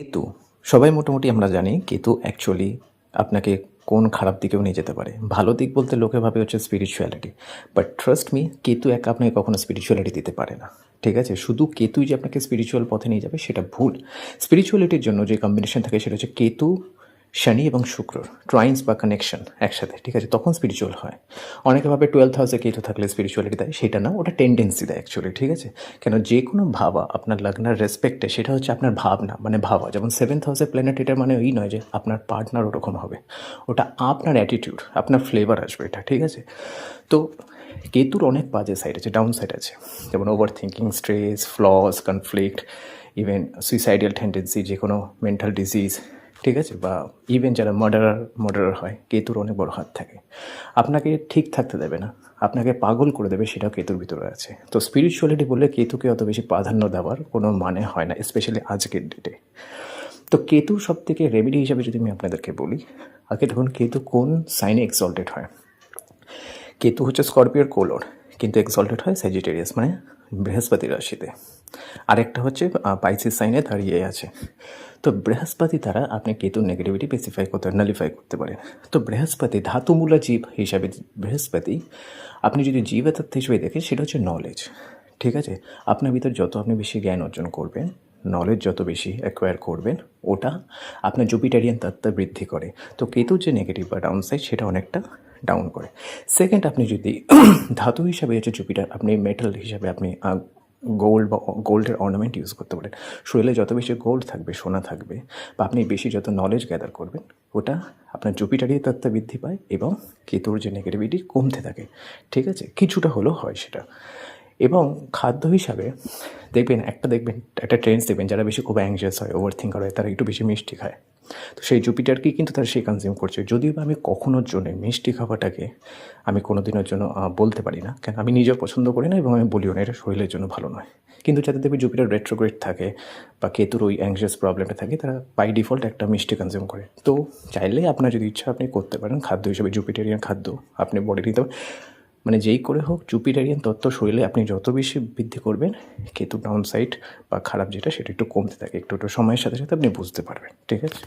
কেতু সবাই মোটামুটি আমরা জানি কেতু অ্যাকচুয়ালি আপনাকে কোন খারাপ দিকেও নিয়ে যেতে পারে। ভালো দিক বলতে লোকে ভাবে হচ্ছে spirituality, but trust me, Ketu একা আপনাকে কখনো স্পিরিচুয়ালিটি দিতে পারে না। ঠিক আছে, শুধু কেতুই যে আপনাকে স্পিরিচুয়াল পথে নিয়ে যাবে সেটা ভুল। স্পিরিচুয়ালিটির জন্য যে কম্বিনেশন থাকে সেটা হচ্ছে কেতু, শনি এবং শুক্র, ট্রাইন্স বা কানেকশন একসাথে, ঠিক আছে, তখন স্পিরিচুয়াল হয়। অনেকে ভাবে 12th হাউসে কেতু থাকলে স্পিরিচুয়ালিটি দেয়, সেটা না, ওটা টেন্ডেন্সি দেয় অ্যাকচুয়ালি, ঠিক আছে। কেন, যে কোনো ভাবা আপনার লগ্নের রেসপেক্টে সেটা হচ্ছে আপনার ভাবনা, মানে ভাবা। যেমন 7th হাউসে প্ল্যানেট, এটা মানে ওই নয় যে আপনার পার্টনার ওরকম হবে, ওটা আপনার অ্যাটিটিউড, আপনার ফ্লেভার আসবে এটা, ঠিক আছে। তো কেতুর অনেক বাজে সাইড আছে, ডাউন সাইড আছে, যেমন overthinking, stress, flaws, conflict, even suicidal tendency, যে কোনো মেন্টাল ডিজিজ, ঠিক আছে, বা ইভেন যারা মার্ডারার হয়, কেতুর অনেক বড় হাত থাকে। আপনাকে ঠিক থাকতে দেবে না, আপনাকে পাগল করে দেবে, সেটাও কেতুর ভিতরে আছে। তো স্পিরিচুয়ালিটি বললে কেতুকে অত বেশি প্রাধান্য দেওয়ার কোনো মানে হয় না, স্পেশালি আজকের ডেটে। তো কেতুর সব থেকে রেমেডি হিসাবে যদি আমি আপনাদেরকে বলি, আগে দেখুন কেতু কোন সাইনে এক্সল্টেড হয়। কেতু হচ্ছে স্করপিওর কোলর, কিন্তু এক্সল্টেড হয় স্যাজিটেরিয়াস, মানে বৃহস্পতি রাশিতে। আরেকটা হচ্ছে পাইসিস সাইনে দাঁড়িয়ে আছে। তো বৃহস্পতি দ্বারা আপনি কেতুর নেগেটিভিটি স্পেসিফাই করতে, নালিফাই করতে পারেন। তো বৃহস্পতি ধাতুমূলা জীব হিসাবে, বৃহস্পতি আপনি যদি জীবাত্মা হিসেবে দেখেন, সেটা হচ্ছে নলেজ, ঠিক আছে। আপনার ভিতর যত আপনি বেশি জ্ঞান অর্জন করবেন, নলেজ যত বেশি অ্যাকোয়ার করবেন, ওটা আপনার জুপিটারিয়ান তত্ত্ব বৃদ্ধি করে। তো কেতুর যে নেগেটিভ বা ডাউন সাইড, সেটা অনেকটা ডাউন করে। সেকেন্ড, আপনি যদি ধাতু হিসাবে হচ্ছে জুপিটার, আপনি মেটাল হিসাবে আপনি গোল্ড বা গোল্ডের অর্নামেন্ট ইউজ করতে পারেন। শরীরে যত বেশি গোল্ড থাকবে, সোনা থাকবে, বা আপনি বেশি যত নলেজ গ্যাদার করবেন, ওটা আপনার জুপিটারই তত্ত্ব বৃদ্ধি পায় এবং কেতুর যে নেগেটিভিটি কমতে থাকে, ঠিক আছে, কিছুটা হলেও হয় সেটা। এবং খাদ্য হিসাবে দেখবেন, একটা ট্রেন্ডস দেখবেন, যারা বেশি খুব অ্যাংজিয়াস হয়, ওভার থিঙ্কার হয়, তারা একটু বেশি মিষ্টি খায়। তো সেই জুপিটারকেই কিন্তু তারা সেই কনজিউম করছে। যদিও বা আমি কখনোর জন্য মিষ্টি খাওয়াটাকে আমি কোনো দিনের জন্য বলতে পারি না, কেন আমি নিজেও পছন্দ করি না এবং আমি বলিও না, এটা শরীরের জন্য ভালো নয়। কিন্তু যাদের দেখবে জুপিটার রেট্রোগ্রেড থাকে বা কেতুর ওই অ্যাংজিয়াস প্রবলেমটা থাকে, তারা বাই ডিফল্ট একটা মিষ্টি কনজিউম করে। তো চাইলে আপনার যদি ইচ্ছা, আপনি করতে পারেন খাদ্য হিসেবে জুপিটেরিয়ান খাদ্য আপনি বডি নিতে পারেন। মানে যেই করে হোক জুপিটারিয়ান তত্ত্ব শরীরে আপনি যত বেশি বৃদ্ধি করবেন, কেতু ডাউন সাইড বা খারাপ যেটা, সেটা একটু কমতে থাকে, একটু একটু সময়ের সাথে সাথে আপনি বুঝতে পারবেন, ঠিক আছে।